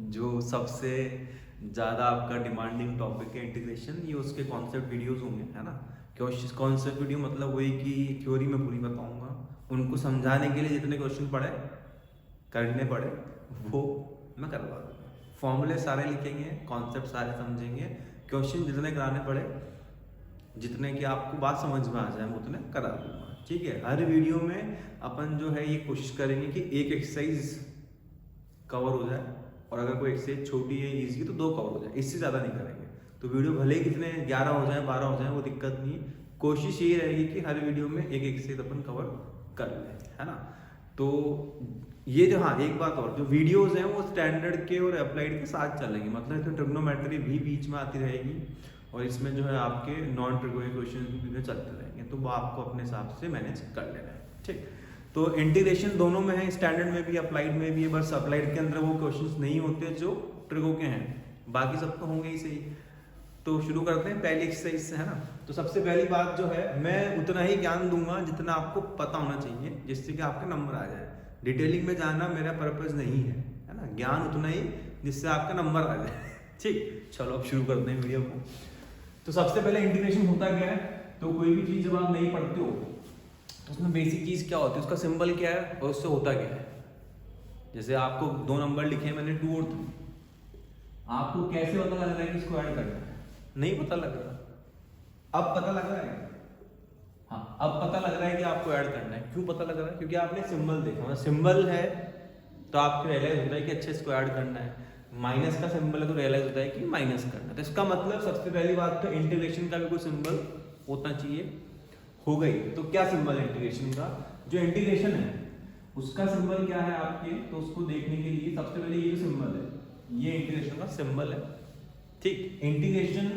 जो सबसे ज़्यादा आपका डिमांडिंग टॉपिक है इंटीग्रेशन, ये उसके कॉन्सेप्ट वीडियोस होंगे, है ना। क्वेश्चन कॉन्सेप्ट वीडियो मतलब वही कि थ्योरी में पूरी बताऊंगा, उनको समझाने के लिए जितने क्वेश्चन पढ़े करने पड़े वो मैं करवा दूँगा। फॉर्मूले सारे लिखेंगे, कॉन्सेप्ट सारे समझेंगे, क्वेश्चन जितने कराने पड़े, जितने कि आपको बात समझ में आ जाए मैं उतने करा दूंगा, ठीक है। हर वीडियो में अपन जो है ये कोशिश करेंगे कि एक एक्सरसाइज कवर हो जाए, और अगर कोई एक्सरसाइज छोटी है ईजी तो 2 कवर हो जाए, इससे ज़्यादा नहीं करेंगे। तो वीडियो भले ही कितने 11 हो जाए 12 हो जाए वो दिक्कत नहीं है, कोशिश ये रहेगी कि हर वीडियो में एक एक्सरसाइज अपन कवर कर लें, है ना। तो ये जो, हाँ एक बात और, जो वीडियोस हैं वो स्टैंडर्ड के और अप्लाइड के साथ चलेंगे, मतलब इसमें ट्रिग्नोमेट्री भी बीच में आती रहेगी, और इसमें जो है आपके नॉन ट्रिगोनोमेट्रिक क्वेश्चन भी चलते रहेंगे, तो वो आपको अपने हिसाब से मैनेज कर लेना है, ठीक। तो इंटीग्रेशन दोनों में है, स्टैंडर्ड में भी अप्लाइड में भी है, बस अप्लाइड के अंदर वो क्वेश्चंस नहीं होते जो ट्रिगो के हैं, बाकी सब तो होंगे ही सही। तो शुरू करते हैं पहली एक्सरसाइज से, है ना। तो सबसे पहली बात जो है, मैं उतना ही ज्ञान दूंगा जितना आपको पता होना चाहिए, जिससे कि आपके नंबर आ जाए। डिटेलिंग में जाना मेरा पर्पज नहीं है, है ना। ज्ञान उतना ही जिससे आपका नंबर आ जाए, ठीक। चलो अब शुरू करते हैं वीडियो को। तो सबसे पहले इंटीग्रेशन होता क्या है, तो कोई भी चीज जब आप नहीं पढ़ते हो तो उसमें बेसिक चीज क्या होती है, उसका सिंबल क्या है और उससे होता क्या है। जैसे आपको 2 नंबर लिखे मैंने 2 और 3, आपको कैसे पता लग रहा है कि इसको ऐड करना है? नहीं पता लग रहा। अब पता लग रहा है, हाँ अब पता लग रहा है कि आपको ऐड करना है। क्यों पता लग रहा है? क्योंकि आपने सिंबल देखा, सिंबल है तो आपको रियलाइज होता है कि अच्छा इसको ऐड करना है। माइनस का सिंबल है तो रियलाइज होता है कि माइनस करना है। तो इसका मतलब सबसे पहली बात तो इंटीग्रेशन का भी कोई सिंबल होना चाहिए। हो गई। तो क्या सिंबल है इंटीग्रेशन का? जो इंटीग्रेशन है उसका सिंबल क्या है आपके, तो उसको देखने के लिए सबसे पहले ये जो सिंबल है ये इंटीग्रेशन का सिंबल है, ठीक। इंटीग्रेशन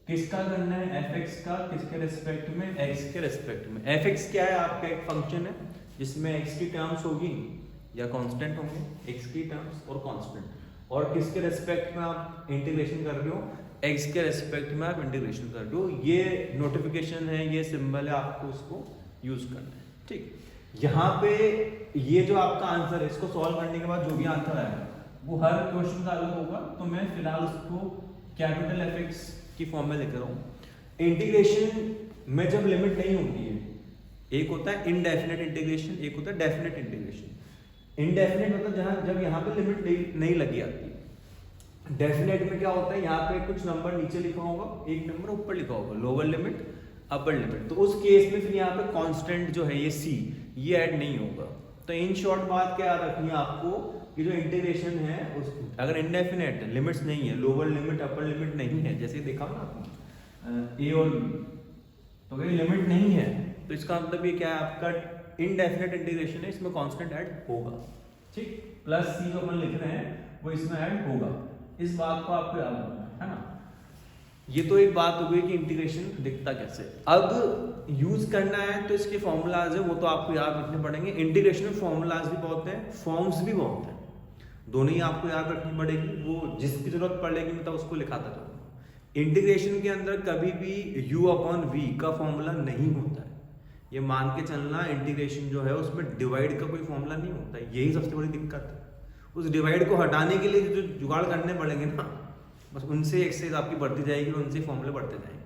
किसका करना है? fx का। किसके रेस्पेक्ट में? x के रेस्पेक्ट में। fx क्या है? आपका एक फंक्शन है जिसमें x की टर्म्स होगी या कांस्टेंट होंगे, x की टर्म्स और कांस्टेंट, और किसके रेस्पेक्ट में आप इंटीग्रेशन कर रहे हो? x के रेस्पेक्ट में आप इंटीग्रेशन कर रहे हो। ये नोटिफिकेशन है, ये सिंबल है, आपको इसको यूज करना है, ठीक। यहाँ पे ये जो आपका आंसर है इसको सॉल्व करने के बाद जो भी आंसर आएगा वो हर क्वेश्चन का अलग होगा, तो मैं फिलहाल उसको कैपिटल fx की फॉर्म में लिख रहा हूँ। इंटीग्रेशन में जब लिमिट नहीं होती है, एक होता है इनडेफिनेट इंटीग्रेशन, एक होता है डेफिनेट इंटीग्रेशन। इनडेफिनेट मतलब जहां जब यहाँ पे लिमिट नहीं लगी आती। डेफिनेट में क्या होता है, यहाँ पे कुछ नंबर नीचे लिखा होगा, एक नंबर ऊपर लिखा होगा, लोअर लिमिट अपर लिमिट। तो उस केस में फिर यहाँ पे कांस्टेंट जो है ये c, ये ऐड नहीं होगा। तो इन शॉर्ट बात क्या याद रखनी है आपको कि जो इंटीग्रेशन है उस अगर इनडेफिनेट लिमिट्स नहीं है, लोअर लिमिट अपर लिमिट नहीं है, जैसे देखा ना आपने a और b, तो अगर लिमिट नहीं है तो इसका मतलब ये क्या है, आपका इनडेफिनेट इंटीग्रेशन है, इसमें कांस्टेंट ऐड होगा, ठीक। प्लस c जो अपन लिख रहे हैं वो इसमें ऐड होगा। इस बात को आपको याद रखना है ना। ये तो एक बात हो गई कि इंटीग्रेशन दिखता कैसे। अब यूज करना है तो इसके फॉर्मूलाज है वो तो आपको याद रखने पड़ेंगे। इंटीग्रेशन में फॉर्मूलाज भी बहुत हैं, फॉर्म्स भी बहुत हैं, दोनों ही आपको याद रखनी पड़ेगी। वो जिसकी जरूरत पड़ेगी मैं तब उसको लिखाता जाऊंगा। इंटीग्रेशन के अंदर कभी भी u/v का फॉर्मूला नहीं होता है। ये मान के चलना इंटीग्रेशन जो है उसमें डिवाइड का कोई फॉर्मूला नहीं होता है, यही सबसे बड़ी दिक्कत है। उस डिवाइड को हटाने के लिए जो जुगाड़ करने पड़ेंगे ना, बस उनसे एक्सरसाइज आपकी बढ़ती जाएगी और उनसे फॉर्मूले बढ़ते जाएंगे,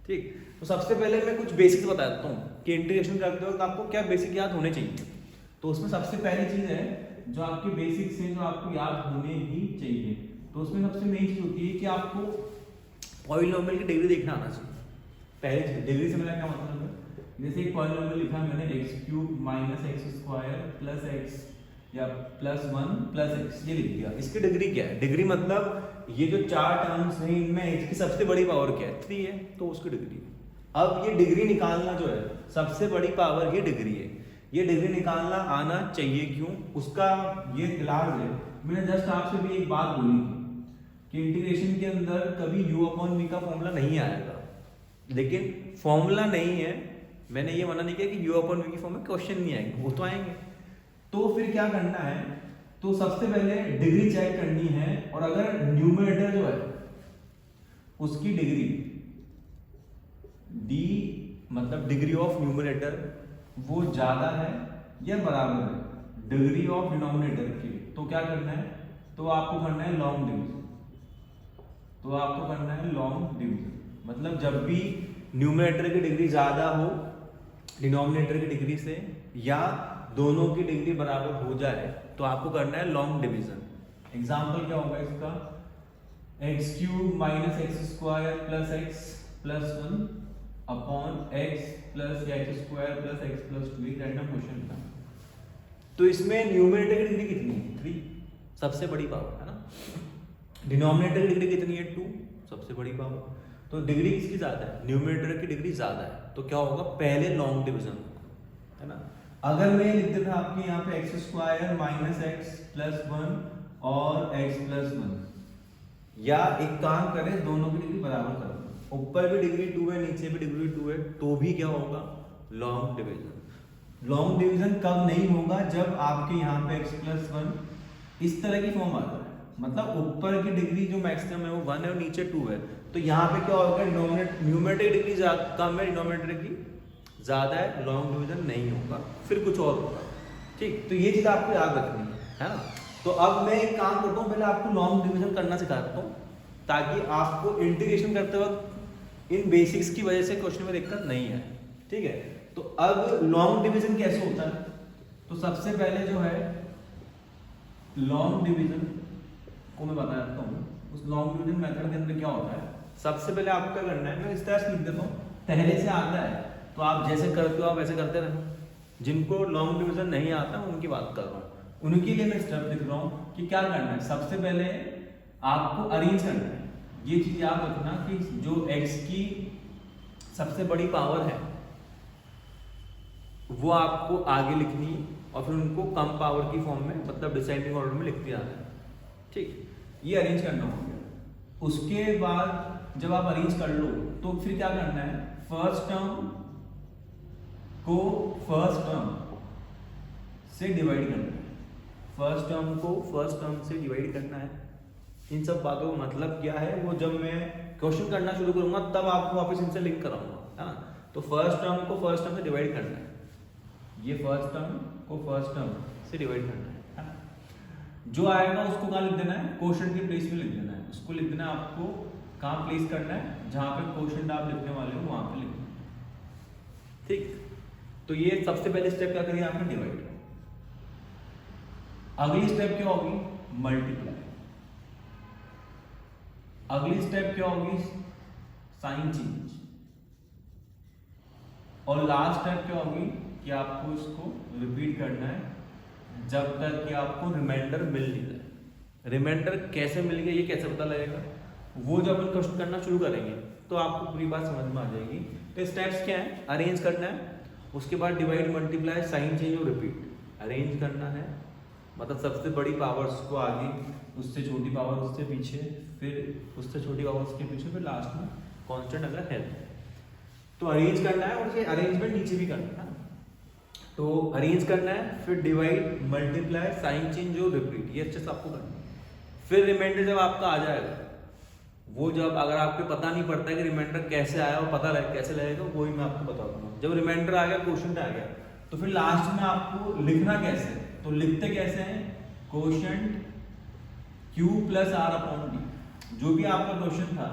ठीक। तो सबसे पहले मैं कुछ बेसिक्स बता देता हूँ कि इंटीग्रेशन करते वक्त आपको क्या बेसिक याद होने चाहिए। तो उसमें सबसे पहली चीज है जो आपके बेसिक्स हैं, जो आपको याद होने ही चाहिए। तो उसमें सबसे मेन चीज होती है कि आपको पॉलिनोमियल की डिग्री देखना आना चाहिए। पहली चीज, डिग्री से मेरा क्या मतलब है, जैसे एक पॉलिनोमियल लिखा है मैंने x³ - x² + x या +1 + x, ये लिख दिया। इसकी डिग्री क्या है? डिग्री मतलब ये जो 4 टर्म्स हैं इनमें x की सबसे बड़ी पावर क्या है? 3 है, तो उसकी डिग्री। अब ये डिग्री निकालना जो है, सबसे बड़ी पावर ये डिग्री है, ये डिग्री निकालना आना चाहिए। क्यों? उसका ये इलाज है। मैंने जस्ट आपसे भी एक बात बोली थी कि इंटीग्रेशन के अंदर कभी u/v का फॉर्मूला नहीं आएगा, लेकिन फॉर्मूला नहीं है, मैंने ये मना नहीं किया कि u/v की फॉर्म में क्वेश्चन नहीं आएंगे, वो तो आएंगे। तो फिर क्या करना है, तो सबसे पहले डिग्री चेक करनी है, और अगर न्यूमरेटर जो है उसकी डिग्री d मतलब डिग्री ऑफ न्यूमरेटर वो ज्यादा है या बराबर है डिग्री ऑफ डिनोमिनेटर के, तो क्या करना है, तो आपको करना है लॉन्ग डिवीजन। तो आपको करना है लॉन्ग डिवीजन, मतलब जब भी न्यूमरेटर की डिग्री ज्यादा हो डिनोमिनेटर की डिग्री से या दोनों की डिग्री बराबर हो जाए तो आपको करना है लॉन्ग डिवीजन। एग्जाम्पल क्या होगा इसका, x cube minus x square plus x plus 1 upon x plus x square plus x plus 2, एक रैंडम क्वेश्चन था। तो इसमें न्यूमरेटर की डिग्री कितनी है 3, सबसे बड़ी पावर है ना। डिनोमिनेटर की डिग्री कितनी है 2, सबसे बड़ी पावर। तो डिग्री किसकी ज्यादा है, न्यूमरेटर की डिग्री ज्यादा है, तो क्या होगा पहले लॉन्ग डिवीजन है ना। अगर मैं लिख देता आपके यहाँ पे x square minus x plus 1 और एक्स प्लस 1, या एक काम करें दोनों की डिग्री बराबर कर दो, ऊपर भी डिग्री 2 है नीचे भी डिग्री 2 है, तो भी क्या होगा लॉन्ग डिवीजन। लॉन्ग डिवीजन कब नहीं होगा, जब आपके यहाँ पे x प्लस 1 इस तरह की फॉर्म आ जाए, मतलब ऊपर की डिग्री जो मैक्सिमम है वो 1 है और नीचे 2 है, तो यहाँ पे क्या होगा न्यूमरेटर की डिग्री कम है डिनोमिनेटर की ज्यादा है, लॉन्ग डिवीजन नहीं होगा, फिर कुछ और होगा। ठीक, तो ये चीज आपको याद रखनी है ना। तो अब मैं एक काम करता हूँ, पहले आपको लॉन्ग डिवीजन करना सिखाता हूँ ताकि आपको इंटीग्रेशन करते वक्त इन बेसिक्स की वजह से क्वेश्चन में दिक्कत नहीं है। ठीक है, तो अब लॉन्ग डिवीजन कैसे होता है, तो सबसे पहले जो है लॉन्ग डिवीजन को मैं बता देता हूँ। उस लॉन्ग डिवीजन मेथड के अंदर क्या होता है, सबसे पहले आपको क्या करना है, मैं इस तरह से लिख देता हूँ, पहले से आता है तो आप जैसे करते हो आप वैसे करते रहो। जिनको लॉन्ग डिवीजन नहीं आता उनकी बात कर रहा हूँ, उनके लिए मैं स्टेप लिख रहा हूँ कि क्या करना है। सबसे पहले आपको अरेंज करना है, ये चीज याद रखना कि जो x की सबसे बड़ी पावर है वो आपको आगे लिखनी है और फिर उनको कम पावर की फॉर्म में, मतलब डिसेंडिंग ऑर्डर में लिखते जाना है। ठीक, ये अरेंज करना हो गया। उसके बाद जब आप अरेंज कर लो तो फिर क्या करना है, फर्स्ट टर्म को फर्स्ट टर्म से डिवाइड करना है, फर्स्ट टर्म को फर्स्ट टर्म से डिवाइड करना है। इन सब बातों का मतलब क्या है वो जब मैं क्वेश्चन करना शुरू करूंगा तब आपको वापस इनसे लिंक कराऊंगा, है ना। तो फर्स्ट टर्म को फर्स्ट टर्म से डिवाइड करना है, ये फर्स्ट टर्म को फर्स्ट टर्म से डिवाइड करना है ना। जो आएगा उसको कहाँ लिख देना है, क्वोशंट के प्लेस में लिख देना है। उसको लिख देना है, आपको कहाँ प्लेस करना है, जहां पे क्वोशंट आप लिखने वाले हो वहां पे लिखना है। ठीक, तो ये सबसे पहले स्टेप क्या करिए आपने, डिवाइड। अगली स्टेप क्या होगी, मल्टीप्लाई। अगली स्टेप क्या होगी, साइन चेंज। और लास्ट स्टेप क्या होगी कि आपको इसको रिपीट करना है जब तक कि आपको रिमाइंडर मिल नहीं जाए। रिमाइंडर कैसे मिल गया ये कैसे पता लगेगा, वो जब अपन क्वेश्चन करना शुरू करेंगे तो आपको पूरी बात समझ में आ जाएगी। तो स्टेप्स क्या है, अरेंज करना है, उसके बाद डिवाइड मल्टीप्लाई साइन चेंज और रिपीट। अरेंज करना है मतलब सबसे बड़ी पावर्स को आगे, उससे छोटी पावर उससे पीछे, फिर उससे छोटी पावर उसके पीछे, फिर लास्ट में कांस्टेंट अगर है तो अरेंज करना है, और उसे अरेंजमेंट नीचे भी करना है। तो अरेंज करना है, फिर डिवाइड मल्टीप्लाई साइन चेंज और रिपीट, ये अच्छे से आपको करना है। फिर रिमाइंडर जब आपका आ जाएगा, वो जब अगर आपको पता नहीं पड़ता है कि रिमाइंडर कैसे आया और पता लगे कैसे लगेगा, वही मैं आपको बता दूंगा। जब रिमाइंडर आ गया, क्वोशंट आ गया, तो फिर लास्ट में आपको लिखना कैसे है, तो लिखते कैसे हैं, quotient Q plus r upon d. जो भी आपका क्वेश्चन था,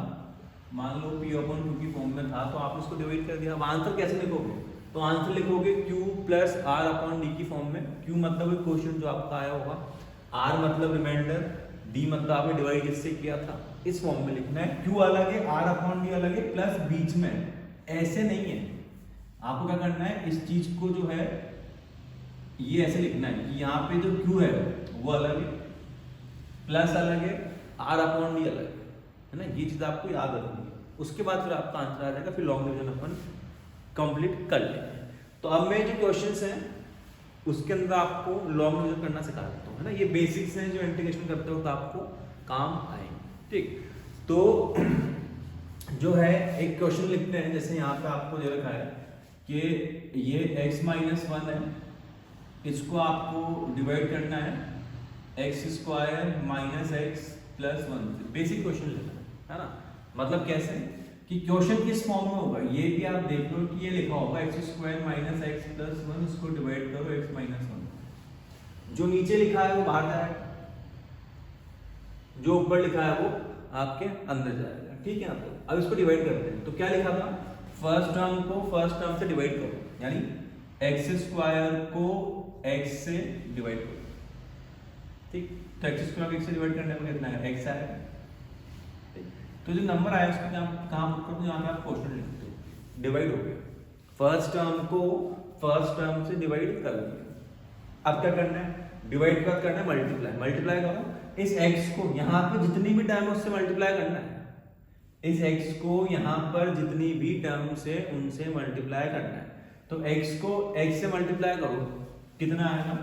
मान लो P अपॉन Q की फॉर्म में था, तो आप उसको डिवाइड कर दिया। अब आंसर कैसे लिखोगे, तो आंसर लिखोगे Q plus r upon d की फॉर्म में। Q मतलब क्वेश्चन जो आपका आया होगा, R मतलब रिमाइंडर, D मतलब आपने डिवाइड जिससे किया था, इस फॉर्म में लिखना है। Q अलग है, R अपॉन डी अलग है, प्लस बीच में ऐसे नहीं है। आपको क्या करना है, इस चीज को जो है ये ऐसे लिखना है कि यहाँ पे जो Q है वो अलग है, प्लस अलग है, R अपॉन डी अलग है ना। ये चीज आपको याद रखनी है। उसके बाद फिर आपका आंसर आ जाएगा, फिर लॉन्ग डिवीजन अपन कंप्लीट कर लेंगे। तो अब मैं जो क्वेश्चंस हैं उसके अंदर आपको लॉन्ग डिवीजन करना सिखा देता हूँ, है ना। ये बेसिक्स हैं जो इंटीग्रेशन करते हो तो आपको काम आएंगे। ठीक, तो जो है एक क्वेश्चन लिखते हैं, जैसे यहाँ पे आपको दे रखा है कि ये x माइनस 1 है, इसको आपको डिवाइड करना है x square minus x plus 1। Basic question लेना है ना। मतलब कैसे कि क्वेश्चन किस फॉर्म में होगा ये भी आप देख लो कि ये लिखा होगा x square minus x plus 1, इसको डिवाइड करो एक्स माइनस 1। जो नीचे लिखा है वो बाहर जाएगा, जो ऊपर लिखा है वो आपके अंदर जाएगा, ठीक है। अब इसको डिवाइड करते हैं, तो क्या लिखा था, फर्स्ट टर्म को फर्स्ट टर्म से डिवाइड करो, यानी एक्स स्क्वायर को एक्स से डिवाइड करो, ठीक। तो एक्स स्क्वायर को एक्स से डिवाइड करने में कितना है, एक्स आएगा, ठीक। तो जो नंबर आया उसको कहाँ पुट करते हो, यहाँ पे आप क्वेश्चन लिखते हो, डिवाइड हो गया, फर्स्ट टर्म को फर्स्ट टर्म से डिवाइड कर दिया। अब क्या करना है, डिवाइड का करना है मल्टीप्लाई, मल्टीप्लाई करो इस x को, यहाँ पे जितनी भी टर्म है उससे मल्टीप्लाई करना है, इस x को यहाँ पर जितनी भी टर्म से उनसे मल्टीप्लाई करना है। तो x को x से मल्टीप्लाई करो, कितना आएगा,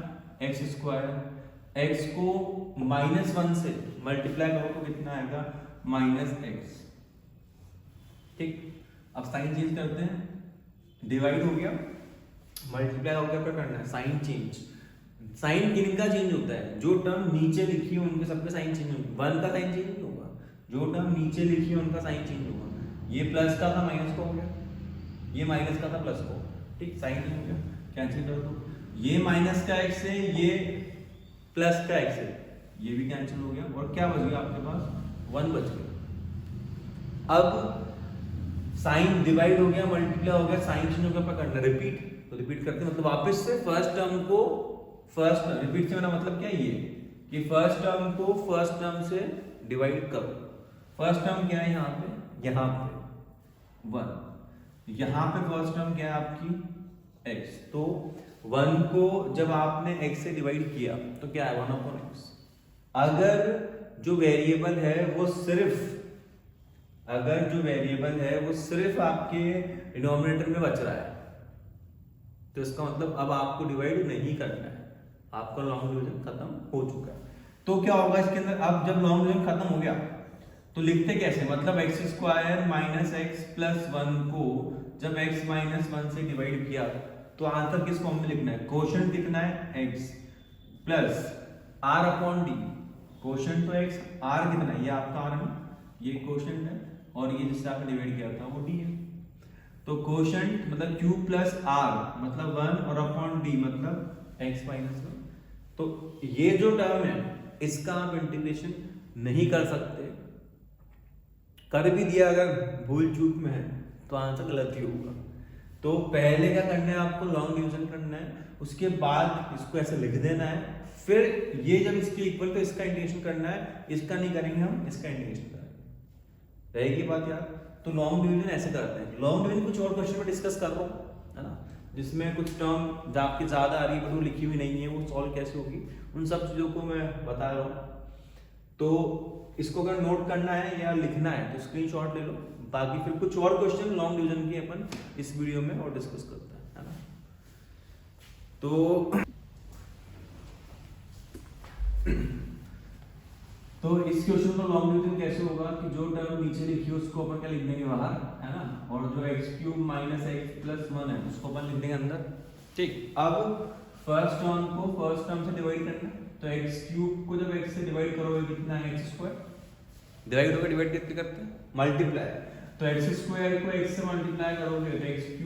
एक्स स्क्वायर, x को -1 से मल्टीप्लाई करो तो कितना आएगा, -x, ठीक। अब साइन चेंज करते हैं, डिवाइड हो गया, मल्टीप्लाई हो गया, क्या करना है, साइन चेंज। साइन किनका चेंज होता है, जो टर्म नीचे लिखी है उनके सबके साइन चेंज होगा, 1 का साइन चेंज नहीं होगा, जो टर्म नीचे लिखी है उनका साइन चेंज होगा। ये प्लस का था माइनस का हो गया, ये माइनस का था प्लस का, ठीक, साइन चेंज हो गया, कैंसिल कर दो, ये माइनस का x है, ये प्लस का x है, ये भी कैंसिल हो गया, और क्या बच गया आपके पास, 1 बच गया। अब साइन डिवाइड हो गया, मल्टीप्लाई हो गया, साइन चेंज हो गया, करना रिपीट, तो रिपीट करते हैं, मतलब वापस से फर्स्ट टर्म को फर्स्ट टर्म, रिपीट से मेरा मतलब क्या है, ये कि फर्स्ट टर्म को फर्स्ट टर्म से डिवाइड करो। फर्स्ट टर्म क्या है यहाँ पे 1, यहाँ पे फर्स्ट टर्म क्या है आपकी x, तो 1 को जब आपने x से डिवाइड किया तो क्या है 1/x। अगर जो वेरिएबल है वो सिर्फ आपके डिनोमिनेटर में बच रहा है, तो इसका मतलब अब आपको डिवाइड नहीं करना है, आपका लॉन्ग डिवीजन खत्म हो चुका है। तो क्या होगा इसके अंदर, अब जब लॉन्ग डिवीजन खत्म हो गया तो लिखते कैसे, मतलब x square minus x plus 1 को जब x माइनस 1 से डिवाइड किया तो आंसर किस फॉर्म में लिखना है, क्वोशंट कितना है x plus r upon d, quotient तो x, r कितना है, ये आपका r है, ये क्वोशंट है, और ये जिससे आपने डिवाइड किया था वो d है। तो क्वोशंट मतलब q प्लस r मतलब 1 और अपॉन d मतलब x माइनस 1। तो ये जो टर्म है इसका आप इंटीग्रेशन नहीं कर सकते, कर भी दिया अगर भूल चूक में है तो आंसर गलत ही होगा। तो पहले क्या करना है, आपको लॉन्ग डिवीजन करना है, उसके बाद इसको ऐसे लिख देना है, फिर ये जब इसके इक्वल तो इसका इंटीग्रेशन करना है, इसका नहीं करेंगे हम, इसका इंटीग्रेशन करेंगे, रहेगी बात यार। तो लॉन्ग डिवीजन ऐसे करते हैं। लॉन्ग डिवीजन कुछ और क्वेश्चन में डिस्कस कर रहा हूँ, है ना, जिसमें कुछ टर्म आपकी ज्यादा आ रही है बट वो लिखी हुई नहीं है, वो सॉल्व कैसे होगी, उन सब चीजों को मैं बता रहा हूँ। तो इसको अगर नोट करना है या लिखना है तो स्क्रीनशॉट ले लो, बाकी फिर कुछ और क्वेश्चन लॉन्ग डिवीजन के अपन इस वीडियो में और डिस्कस करते हैं, है ना। तो इस क्वेश्चन में लॉन्ग डिवीजन कैसे होगा कि जो टर्म नीचे लिखी है उसको अपन क्या लिख देंगे बाहर, है ना, और जो x³ माइनस x प्लस 1 है उसको अपन लिख देंगे अंदर, ठीक। अब फर्स्ट टर्म को फर्स्ट टर्म से डिवाइड करना है, तो x³ को जब x से डिवाइड करोगे कितना है, x², डिवाइड होगा, डिवाइड कितने करते हैं, मल्टीप्लाई, तो x² को x से मल्टीप्लाई करोगे तो x³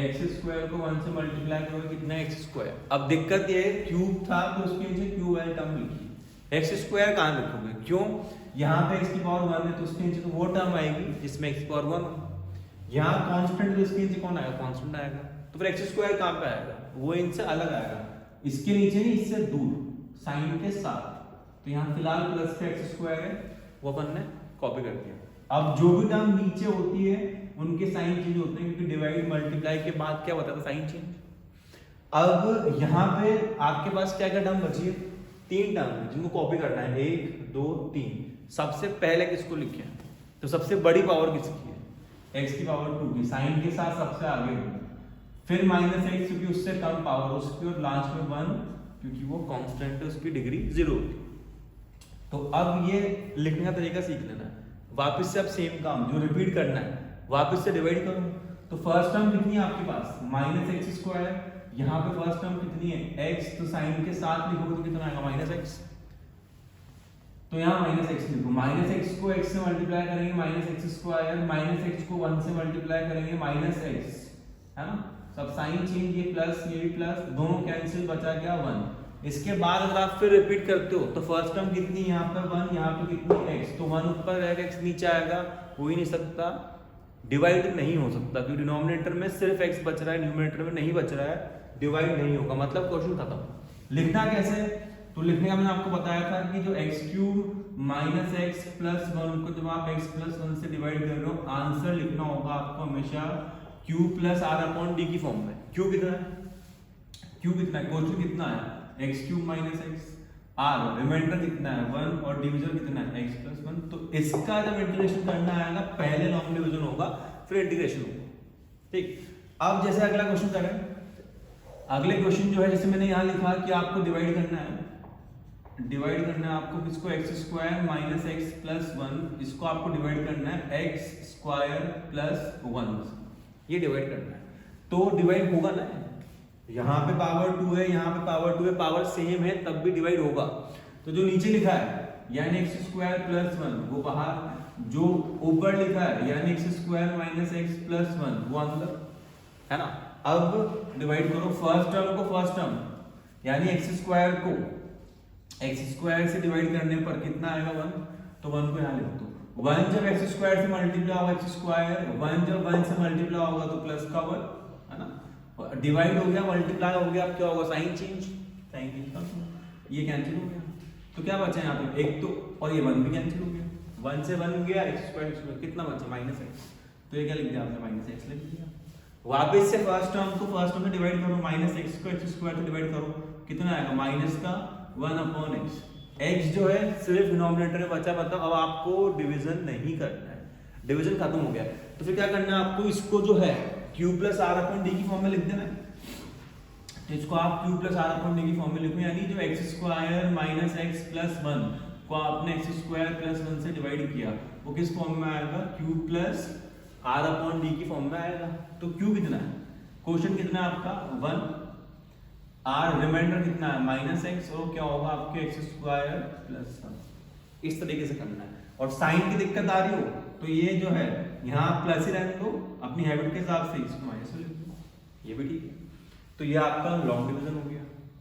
x² को 1 से मल्टीप्लाई करोगे कितना है, x²। अब दिक्कत ये है क्यूब था तो उसके नीचे क्यूब वाली टर्म लिखी, x² कहाँ लिखोगे, क्यों, यहाँ पे x की पावर 1 है तो उसके नीचे तो वो टर्म आएगी जिसमें x की पावर 1 हो, यहाँ कांस्टेंट तो इसके नीचे कौन आएगा, कांस्टेंट आएगा, तो फिर x² कहाँ पे आएगा, वो इनसे अलग आएगा, इसके नीचे नहीं इससे दूर साइन के साथ, तो यहाँ फिलहाल प्लस का x² है वो अपन ने कॉपी कर दिया। अब जो भी टर्म नीचे होती है उनके साइन चेंज होते हैं, क्योंकि डिवाइड मल्टीप्लाई के बाद क्या होता था, साइन चेंज। अब यहाँ पे आपके पास क्या क्या टर्म बची है, 3 टर्म है जिनको कॉपी करना है, 1 2 3। सबसे पहले किसको लिखे, तो सबसे बड़ी पावर किसकी है, x की पावर 2 की, साइन के साथ सबसे आगे होगी, फिर -x क्योंकि उससे कम पावर उसकी, और लास्ट में 1 क्योंकि वो कांस्टेंट है उसकी डिग्री 0 होती। तो अब ये लिखने का तरीका सीख लेना है, वापस से अब सेम काम जो रिपीट करना है, वापस से डिवाइड करो, तो फर्स्ट टर्म कितनी है आपके पास, -x², यहाँ पे फर्स्ट टर्म कितनी है, x, तो साइन के साथ लिखोगे तो कितना आएगा, -x, तो यहाँ -x लिखो, -x को x से मल्टीप्लाई करेंगे -x², -x को 1 से मल्टीप्लाई करेंगे -x, है ना, सब साइन चेंज, ये प्लस ये भी प्लस, दोनों कैंसिल, बचा क्या 1, इसके बाद अगर आप फिर रिपीट करते हो तो फर्स्ट टर्म कितनी, यहाँ पर 1, यहाँ पे कितनी x, तो 1 ऊपर रहेगा, x नीचे आएगा, हो ही नहीं सकता, डिवाइड नहीं हो सकता, क्योंकि डिनोमिनेटर में सिर्फ x बच रहा है, न्यूमरेटर में नहीं बच रहा है, डिवाइड नहीं होगा, मतलब क्वेश्चन खत्म। लिखना कैसे, तो लिखने का मैंने आपको बताया था कि जो x³ माइनस x प्लस 1 को जब आप x प्लस 1 से डिवाइड कर रहे हो, आंसर लिखना होगा आपको हमेशा q plus r upon d की फॉर्म में। q कितना है, q कितना है, क्वेश्चन कितना है, x³ minus x, r reminder कितना है 1 और डिवीजन कितना है x प्लस 1। तो इसका जब इंटीग्रेशन करना आएगा पहले लॉन्ग डिवीजन होगा फिर इंटीग्रेशन होगा, ठीक। अब जैसे अगला क्वेश्चन करें, अगले क्वेश्चन जो है जैसे मैंने यहाँ लिखा कि आपको डिवाइड करना है, डिवाइड करना है आपको किसको, x² माइनस x प्लस 1, इसको आपको डिवाइड करना है x² प्लस 1, ये डिवाइड करना है। तो डिवाइड होगा ना, यहाँ पे पावर 2 है, यहाँ पे पावर 2 है, पावर सेम है तब भी डिवाइड होगा। तो जो नीचे लिखा है यानी x² प्लस 1 वो बाहर, जो ऊपर लिखा है यानी x² माइनस x प्लस 1 वो अंदर, है ना। अब डिवाइड करो फर्स्ट टर्म को फर्स्ट टर्म, यानी x² को x² से डिवाइड करने पर कितना आएगा 1, तो 1 को यहाँ लिख दो। 1 जब x² से मल्टीप्लाई होगा x², 1 जब 1 से मल्टीप्लाई होगा तो प्लस का 1, है ना। डिवाइड हो गया, मल्टीप्लाई हो गया, अब क्या होगा, साइन चेंज, साइन चेंज, ये कैंसिल हो गया, तो क्या बचा यहाँ पे एक तो, और ये 1 भी कैंसिल हो गया, 1 से 1 गया, x² कितना बचा माइनस x, तो ये क्या लिख दिया आपने माइनस x लिख दिया। वापस से फर्स्ट टर्म को फर्स्ट टर्म में डिवाइड करो, माइनस x को x² से डिवाइड करो, कितना आएगा माइनस का 1 अपॉन x, x जो है सिर्फ डिनोमिनेटर में बचा, मतलब अब आपको डिवीजन नहीं करना है, डिवीजन खत्म हो गया। तो फिर क्या करना है आपको, इसको जो है q plus r upon d की फॉर्म में लिख देना है। तो इसको आप q plus r upon d की फॉर्म में लिखो, यानी जो x² माइनस x प्लस 1 को आपने x² प्लस 1 से डिवाइड किया वो किस फॉर्म में आएगा, q plus r upon d की फॉर्म में आएगा। तो q कितना है, क्वेश्चन कितना है आपका 1, r रिमाइंडर कितना है माइनस x, और क्या होगा आपके x² प्लस 1, इस तरीके से करना है। और साइन की दिक्कत आ रही हो तो ये जो है यहाँ प्लस ही रहने दो, अपनी हैबिट के हिसाब से इसको माइनस लिख दो, ये भी ठीक है। तो ये आपका लॉन्ग डिवीजन हो गया,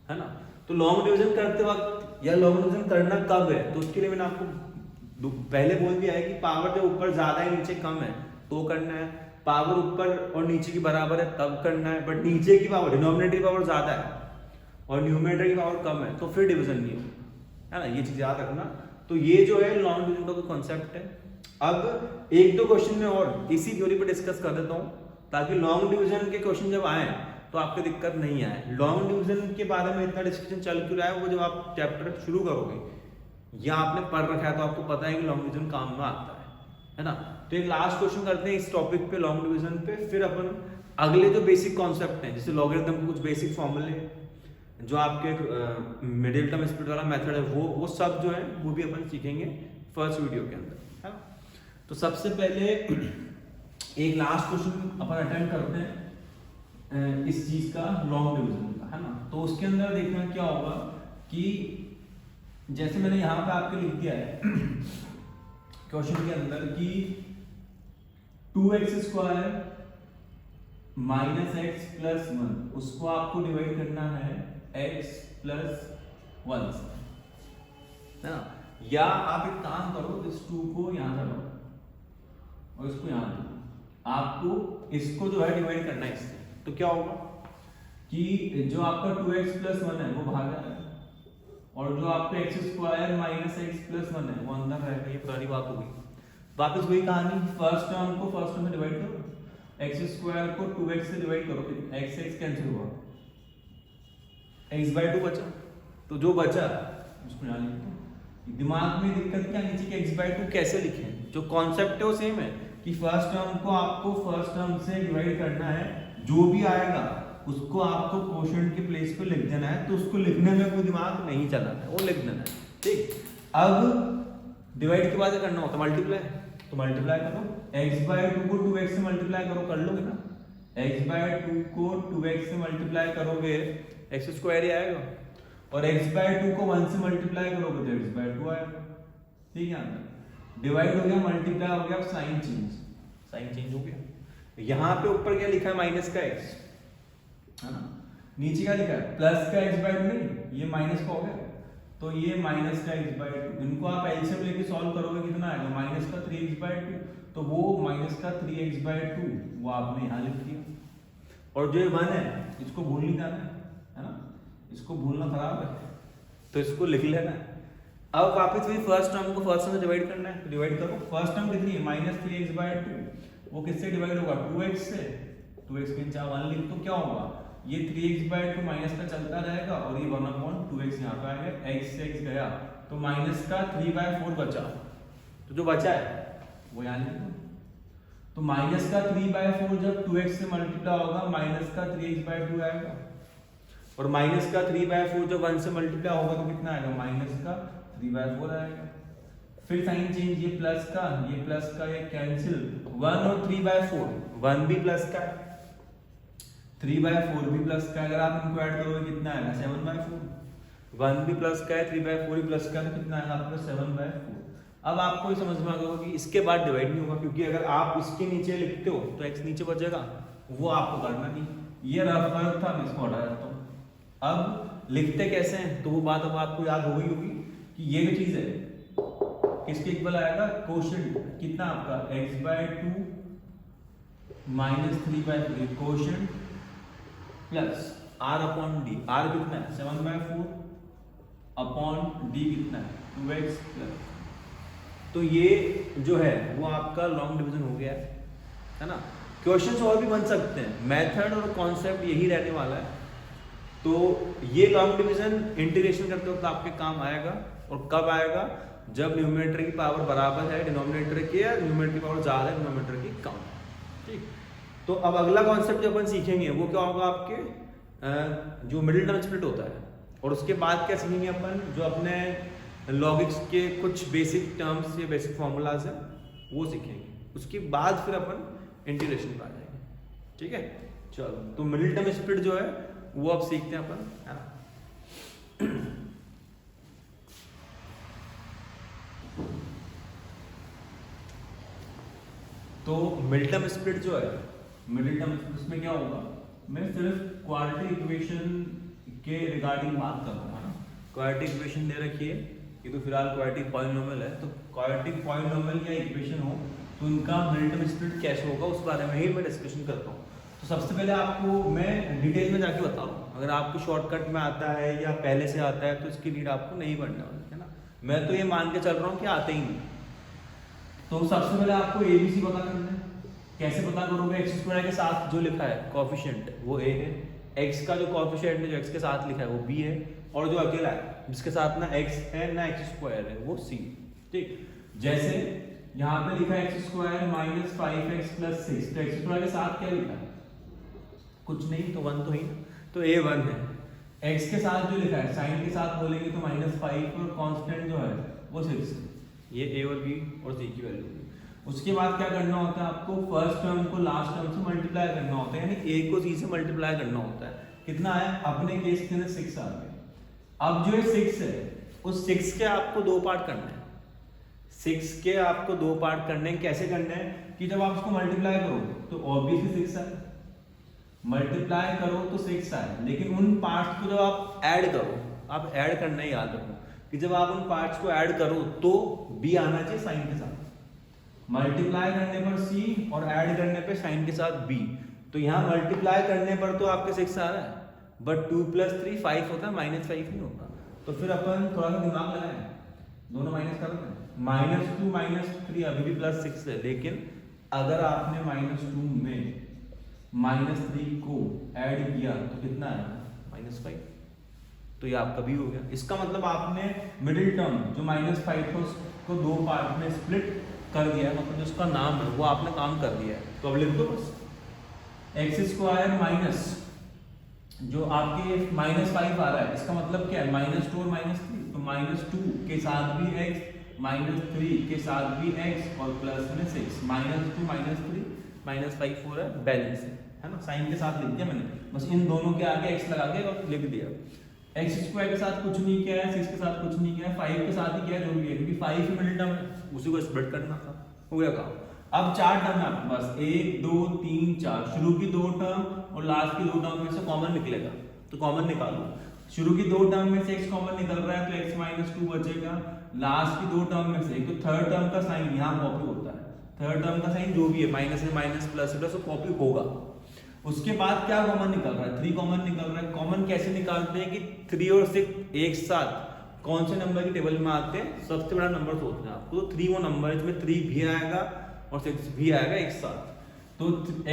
है ना। तो लॉन्ग डिवीजन करते वक्त या लॉन्ग डिवीजन करना कब है, तो उसके लिए मैंने आपको पहले बोल दिया है कि पावर जब ऊपर ज्यादा है नीचे कम है तो करना है, पावर ऊपर और नीचे की बराबर है तब करना है, बट नीचे की पावर डिनोमिनेटर की पावर ज्यादा है और न्यूमरेटर की पावर कम है तो फिर डिवीजन नहीं होगा, है ना। ये चीज याद रखना। तो ये जो है लॉन्ग डिवीजन का कॉन्सेप्ट है। अब एक दो क्वेश्चन में और इसी थ्योरी पे डिस्कस कर देता हूँ ताकि लॉन्ग डिवीजन के क्वेश्चन जब आए तो आपको दिक्कत नहीं आए। लॉन्ग डिवीजन के बारे में इतना डिस्कशन चल क्यों रहा है, वो जब आप चैप्टर शुरू करोगे या आपने पढ़ रखा है तो आपको पता है कि लॉन्ग डिवीजन काम में आता है ना। तो एक लास्ट क्वेश्चन करते हैं इस टॉपिक पे लॉन्ग डिवीजन पे, फिर अपन अगले जो बेसिक कॉन्सेप्ट हैं जैसे लॉगरिथम के कुछ बेसिक फॉर्मूले जो आपके मिडिल टर्म स्प्लिट वाला मेथड है वो सब जो है वो भी अपन सीखेंगे फर्स्ट वीडियो के अंदर, है ना। तो सबसे पहले एक लास्ट क्वेश्चन अपन अटेम्प्ट करते हैं इस चीज का लॉन्ग डिवीजन का, है ना। तो उसके अंदर देखना क्या होगा कि जैसे मैंने यहाँ पे आपके लिख दिया है क्वेश्चन के अंदर कि 2x² माइनस x प्लस 1 उसको आपको डिवाइड करना है x प्लस 1 से, है ना। या आप एक काम करो, इस 2 को यहां रखो और इसको यहां रखो, आपको इसको जो है डिवाइड करना है इससे। तो क्या होगा कि जो आपका 2x प्लस 1 है वो बाहर जाएगा और जो आपका x² माइनस x प्लस 1 है वो अंदर रहेगा। ये पुरानी बात होगी। वापस वही कहानी, फर्स्ट टर्म को फर्स्ट टर्म में डिवाइड करो, x² को 2x से डिवाइड करो, x कैंसिल हुआ, x/2 बचा, तो जो बचा उसको यहाँ लिख दो। दिमाग में दिक्कत क्या, नीचे के x/2 कैसे लिखें, जो कॉन्सेप्ट है वो सेम है कि फर्स्ट टर्म को आपको फर्स्ट टर्म से डिवाइड करना है, जो भी आएगा उसको आपको क्वोशंट के प्लेस पे लिख देना है। तो उसको लिखने में कोई दिमाग नहीं चलाना है, वो लिख देना है, ठीक। अब डिवाइड के बाद क्या करना होता है, मल्टीप्लाई। तो मल्टीप्लाई करो, x/2 को 2x से मल्टीप्लाई करो, कर लोगे ना। x/2 को 2x से मल्टीप्लाई करोगे x² ही आएगा और x/2 को 1 से मल्टीप्लाई करोगे तो x/2 आएगा, ठीक है। डिवाइड हो गया, मल्टीप्लाई हो गया, साइन चेंज हो गया। यहाँ पे ऊपर क्या लिखा है माइनस का x, है ना। नीचे क्या लिखा है प्लस का x बाई टू, नहीं ये माइनस का हो गया, तो ये माइनस का x बाई टू, इनको आप एलसीएम लेके सॉल्व करोगे कितना आएगा माइनस का 3x बाई टू, तो वो माइनस का 3x बाई टू वो आपने यहाँ लिख दिया। और जो ये 1 है इसको भूल नहीं जाना है ना, इसको भूलना खराब है, तो इसको लिख लेना है। अब वापस वही फर्स्ट टर्म को फर्स्ट टर्म से डिवाइड करना है, तो डिवाइड करो। फर्स्ट टर्म कितनी है माइनस 3x बाई टू, वो किससे डिवाइड होगा 2x से, 2x के नीचे 1 लिख, तो क्या होगा ये 3x बाई टू माइनस का चलता रहेगा और ये 1/2x यहाँ पे आएगा, x से x गया तो माइनस का 3/4 बचा, तो जो बचा है वो यहाँ लिख दो। तो माइनस का 3/4 जब 2x से मल्टीप्लाई होगा माइनस का 3x बाई टू आएगा, और माइनस का 3/4 जब 1 से मल्टीप्लाई होगा तो कितना आएगा माइनस का 3/4 आएगा। फिर साइन चेंज, ये प्लस का ये कैंसिल, 1 और 3/4, 1 भी प्लस का है 3/4 भी प्लस का है, अगर आप इनको ऐड करोगे कितना आएगा 7/4, 1 भी प्लस का है 3/4 भी प्लस का है, तो कितना आएगा आपका 7/4। अब आपको ये समझ में आ गया कि इसके बाद डिवाइड नहीं होगा, क्योंकि अगर आप इसके नीचे लिखते हो तो x नीचे बचेगा, वो आपको करना नहीं, ये रफ वर्क था, मैं इसको हटा देता हूँ। अब लिखते कैसे हैं तो वो बात अब आपको याद हो गई होगी कि ये जो चीज है किसके इक्वल आएगा कोशेंट, कितना आपका x by two minus 3/3 quotient plus r upon D, r कितना है 7/4 अपॉन डी कितना है 2x प्लस, तो ये जो है वो आपका लॉन्ग डिवीजन हो गया है ना। क्वेश्चंस और भी बन सकते हैं, मेथड और कॉन्सेप्ट यही रहने वाला है। तो ये लॉन्ग डिवीजन इंटीग्रेशन करते वक्त आपके काम आएगा, और कब आएगा जब न्यूमरेटर की पावर बराबर है डिनोमिनेटर की, या न्यूमरेटर की पावर ज्यादा है डिनोमिनेटर की कम, ठीक। तो अब अगला कॉन्सेप्ट जो अपन सीखेंगे वो क्या होगा आपके जो मिडिल टर्म स्प्लिट होता है, और उसके बाद क्या सीखेंगे अपन जो अपने लॉगिक्स के कुछ बेसिक टर्म्स या बेसिक फॉर्मूलाज हैं वो सीखेंगे, उसके बाद फिर अपन इंटीग्रेशन पे आ जाएंगे, ठीक है। चलो, तो मिडिल टर्म स्प्लिट जो है वो अब सीखते हैं अपन, है ना। तो मिडिल टर्म स्प्लिट जो है, मिडिल टर्म स्प्लिट में क्या होगा, मैं सिर्फ क्वाड्रेटिक इक्वेशन के रिगार्डिंग बात कर रहा हूँ। क्वाड्रेटिक इक्वेशन दे रखी है, ये तो फिलहाल क्वाड्रेटिक पॉलिनोमियल है, तो क्वाड्रेटिक पॉलिनोमियल या इक्वेशन हो तो उनका मिडिल टर्म स्प्लिट कैसे होगा उस बारे में ही मैं डिस्कशन करता हूँ। तो सबसे पहले आपको मैं डिटेल में जाके बताऊँ, अगर आपको शॉर्टकट में आता है या पहले से आता है तो इसकी नीड आपको नहीं बनने वाली है ना, मैं तो ये मान के चल रहा हूँ कि आते ही नहीं। तो सबसे पहले आपको एबीसी पता करना है, कैसे पता करोगे, एक्स स्क्वायर के साथ जो लिखा है कोएफिशिएंट वो a है, x का जो कोएफिशिएंट है जो x के साथ लिखा है वो b है, और जो अकेला है जिसके साथ ना x है ना x स्क्वायर है वो c, ठीक। जैसे यहाँ पे लिखा है x square minus 5x plus 6, तो x स्क्वायर के साथ क्या लिखा है कुछ नहीं, तो 1 तो ही, तो a 1 है। x के साथ जो लिखा है साइन के साथ बोलेंगे तो -5, और कांस्टेंट जो है वो 6 है, ये a और b और c की वैल्यू है। उसके बाद क्या करना होता है आपको, फर्स्ट टर्म को लास्ट टर्म से मल्टीप्लाई करना होता है, यानी a को c से मल्टीप्लाई करना होता है। कितना है अपने केस के अंदर 6 आ गया। अब जो 6 है उस 6 के आपको दो पार्ट करने हैं, 6 के आपको दो पार्ट करने हैं। कैसे करने हैं कि जब आप उसको मल्टीप्लाई करो तो ऑब्वियसली 6 आए, मल्टीप्लाई करो तो 6 आए, लेकिन उन पार्ट्स को जब आप ऐड करो, आप ऐड करना ही याद रखो कि जब आप उन पार्ट्स को ऐड करो तो b आना चाहिए साइन के साथ, मल्टीप्लाई करने पर c और ऐड करने पे साइन के साथ b। तो यहाँ मल्टीप्लाई करने पर तो आपके 6 आ रहा है, बट 2 + 3 5 होता है, -5 नहीं होता। तो फिर अपन थोड़ा सा दिमाग लगाएं, दोनों माइनस कर दें, -2 -3 अभी भी +6 है, लेकिन अगर आपने -2 में -3 को ऐड किया तो कितना आएगा -5, तो ये आपका भी हो गया। इसका मतलब आपने मिडिल टर्म जो -5 था उसको दो पार्ट में स्प्लिट कर दिया है, मतलब जिसका नाम है वो आपने काम कर दिया है। तो अब लिख दो बस x² माइनस जो आपके -5 आ रहा है, इसका मतलब क्या है -2 और -3, तो -2 के साथ भी x, -3 के साथ भी x और प्लस में 6, -2 -3 -5 हो रहा है, बैलेंस है ना, साइन के साथ लिख दिया मैंने, बस इन दोनों के आगे x लगा के और लिख दिया। x² के साथ कुछ नहीं किया है, 6 के साथ कुछ नहीं किया है, 5 के साथ ही किया जो भी है, क्योंकि 5 ही मिडिल टर्म है, उसी को स्प्लिट करना था, हो गया काम। अब 4 टर्म है आपके पास, 1 2 3 4, शुरू की 2 टर्म और लास्ट की 2 टर्म में से कॉमन निकलेगा, तो तो कॉमन निकालो। शुरू की दो टर्म में से x कॉमन निकल रहा है तो x माइनस 2 बचेगा। लास्ट की दो टर्म में से एक तो थर्ड टर्म का साइन यहाँ कॉपी होता है, थर्ड टर्म का साइन जो भी है माइनस है माइनस प्लस है तो कॉपी होगा। उसके बाद क्या कॉमन निकल रहा है, 3 कॉमन निकल रहा है। कॉमन कैसे निकालते हैं कि 3 और 6 एक साथ कौन से नंबर की टेबल में आते हैं, सबसे बड़ा नंबर सोचना है आपको। तो 3 वो नंबर है जिसमें 3 भी आएगा और 6 भी आएगा एक साथ। तो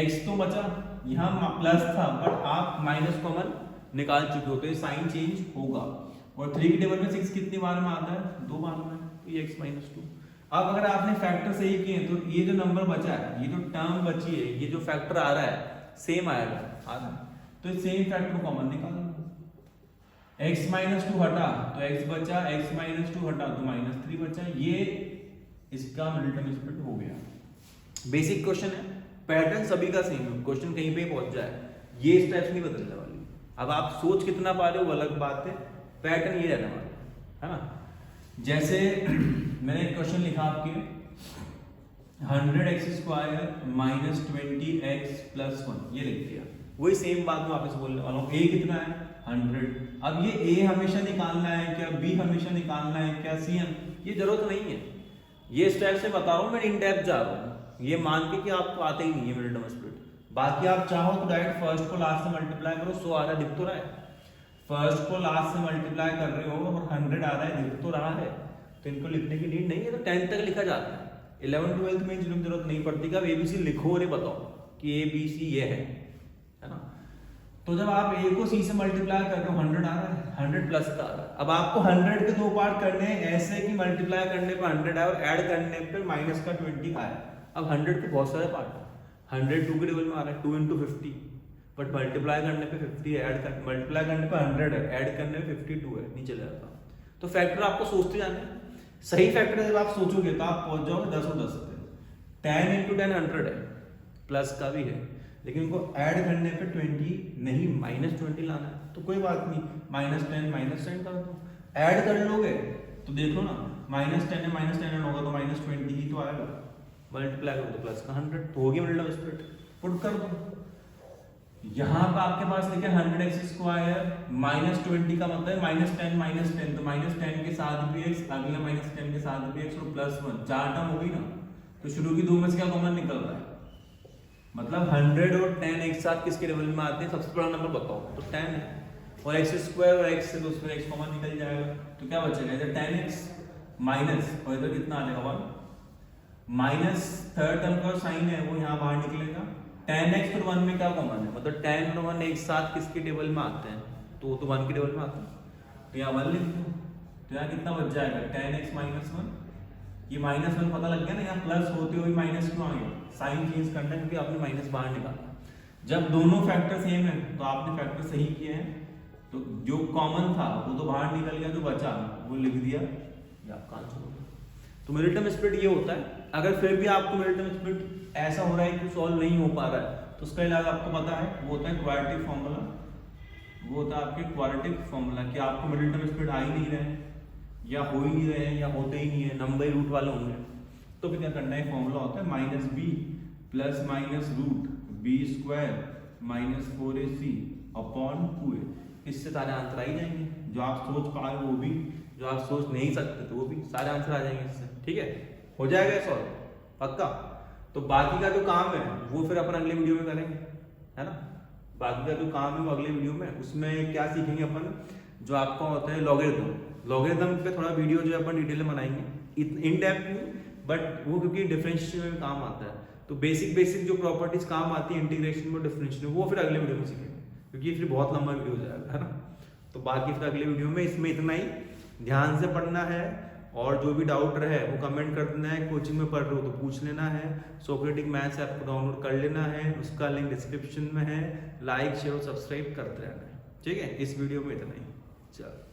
x तो बचा, यहाँ प्लस था बट आप माइनस कॉमन निकाल चुके हो तो ये साइन चेंज होगा। और 3 की टेबल में 6 कितनी बार में आता है, 2 बार में, तो ये x माइनस 2। अब अगर आपने फैक्टर सही किए तो ये जो नंबर बचा है, ये जो टर्म बची है, ये जो फैक्टर आ रहा है सेम आएगा, आ रहा है तो इस सेम फैक्टर को कॉमन निकालना। x माइनस 2 हटा तो x बचा, x माइनस 2 हटा तो माइनस 3 बचा। ये इसका मिडिल टर्म स्प्लिट हो गया। बेसिक क्वेश्चन है, पैटर्न सभी का सेम है, क्वेश्चन कहीं पे पहुंच जाए ये स्टेप्स नहीं बदलने वाली। अब आप सोच कितना पा रहे हो वो अलग बात है, पैटर्न ये रहने वाला है ना। जैसे मैंने एक क्वेश्चन लिखा आपके 100x² माइनस 20x प्लस 1 ये लिख दिया। वही सेम बात मैं वापस बोलने वाला हूँ, a कितना है 100। अब ये a हमेशा निकालना है क्या, b हमेशा निकालना है क्या, c ये जरूरत नहीं है। ये स्टेप से बता रहा हूँ, मैं इन डेप्थ जा रहा हूँ, ये मान के कि आपको आते ही नहीं है मिडिल टर्म स्प्लिट। बाकी आप चाहो तो डायरेक्ट फर्स्ट को लास्ट से मल्टीप्लाई करो, 100 आ रहा है दिख तो रहा है, फर्स्ट को लास्ट से मल्टीप्लाई कर रहे हो और 100 आ रहा है दिख तो रहा है, तो इनको लिखने की नीड नहीं है। तो 10 तक लिखा जाता है, 11th-12th में इसकी जरूरत नहीं पड़ती कि आप ABC लिखो और ये बताओ कि ABC ये है ना। तो जब आप a को c से मल्टीप्लाई कर रहे हो 100 आ रहा है, 100 प्लस का आ रहा है। अब आपको 100 के दो पार्ट करने हैं ऐसे कि मल्टीप्लाई करने पर 100 आए और ऐड करने पर माइनस का 20 आए। अब 100 के बहुत सारे पार्ट है, 100 2 के टेबल में आ रहा है 2 × 50, बट मल्टीप्लाई करने पे 50 है, ऐड कर मल्टीप्लाई करने पे 100 है, ऐड करने पे 52 है, नीचे जाता। तो फैक्टर आपको सोचते जाना है। सही फैक्टर जब आप सोचोगे तो आप पहुंच जाओगे 10 और 10 पे। 10 × 10 100 है, प्लस का भी है, लेकिन उनको ऐड करने पे 20 नहीं माइनस 20 लाना है। तो कोई बात नहीं, -10 कर दो, ऐड कर लोगे तो देख लो ना, -10 है -10 होगा तो -20 ही तो आएगा, मल्टीप्लाई करो तो प्लस का 100 तो हो गया मिडिल टर्म स्प्लिट। पुट कर दो, यहाँ पे आपके पास लिखे 100x² -20 का मतलब -10 तो -10 के साथ भी x, अगले -10 के साथ भी x और +1 4 टर्म हो गई ना। तो शुरू की दो में से क्या कॉमन निकल रहा है, मतलब 100 और 10 एक साथ किसके टेबल में आते हैं, सबसे बड़ा नंबर बताओ तो 10 है, और x² और x से तो उसमें x कॉमन निकल जाएगा। तो क्या बचेगा इधर 10x माइनस और इधर कितना आ जाएगा 1 माइनस थर्ड टर्म का साइन है वो यहाँ बाहर निकलेगा। 10x और 1 में क्या कॉमन है, मतलब 10 और 1 एक साथ किसके टेबल में आते हैं, तो 1 के टेबल में आते हैं। तो यहाँ 1 लिख दो, तो यहाँ कितना बच जाएगा 10x माइनस 1। ये -1 पता लग गया ना, यहाँ प्लस होते हुए माइनस क्यों आ गया, साइन चेंज करना है क्योंकि आपने माइनस बाहर निकाला। जब दोनों फैक्टर सेम है तो आपने फैक्टर सही किए हैं, तो जो कॉमन था वो तो बाहर निकल गया, जो बचा वो लिख दिया, ये आपका आंसर होगा। तो मिडिल टर्म स्प्लिट ये होता है। अगर फिर भी आपको मिडिल टर्म स्प्लिट ऐसा हो रहा है कि सॉल्व नहीं हो पा रहा है तो उसका इलाज आपको पता है, वो होता है क्वाड्रेटिक फॉर्मूला। वो होता है आपके क्वाड्रेटिक फॉर्मूला कि आपको मिडिल टर्म स्प्लिट आ ही नहीं रहे या हो ही नहीं रहे हैं या होते ही नहीं है, नंबर रूट वाले होंगे, तो फिर क्या करना है, फॉर्मूला होता है -b plus minus root b² -4ac upon 2a। इससे सारे आंसर आ ही जाएंगे, जो आप सोच पा रहे हो वो भी, जो आप सोच नहीं सकते तो वो भी, सारे आंसर आ जाएंगे इससे। ठीक है, हो जाएगा सॉल्व पक्का। तो बाकी का जो काम है वो फिर अपन अगले वीडियो में करेंगे, है ना। बाकी का जो काम है वो अगले वीडियो में, उसमें क्या सीखेंगे अपन, जो आपका होता है लॉगरिथम पे थोड़ा वीडियो जो अपन डिटेल में बनाएंगे, इन डेप्थ नहीं, बट वो क्योंकि डिफरेंशिएशन में काम आता है, तो बेसिक जो प्रॉपर्टीज काम आती है इंटीग्रेशन में, डिफरेंशिएशन में, वो फिर अगले वीडियो में सीखेंगे, क्योंकि फिर बहुत लंबा वीडियो हो जाएगा, है ना। तो बाकी फिर अगले वीडियो में, इसमें इतना ही, ध्यान से पढ़ना है और जो भी डाउट रहे वो कमेंट कर देना है। कोचिंग में पढ़ रहे हो तो पूछ लेना है, सोक्रेटिक मैथ्स ऐप को डाउनलोड कर लेना है, उसका लिंक डिस्क्रिप्शन में है। लाइक शेयर और सब्सक्राइब करते रहना है। ठीक है, इस वीडियो में इतना ही, चलो।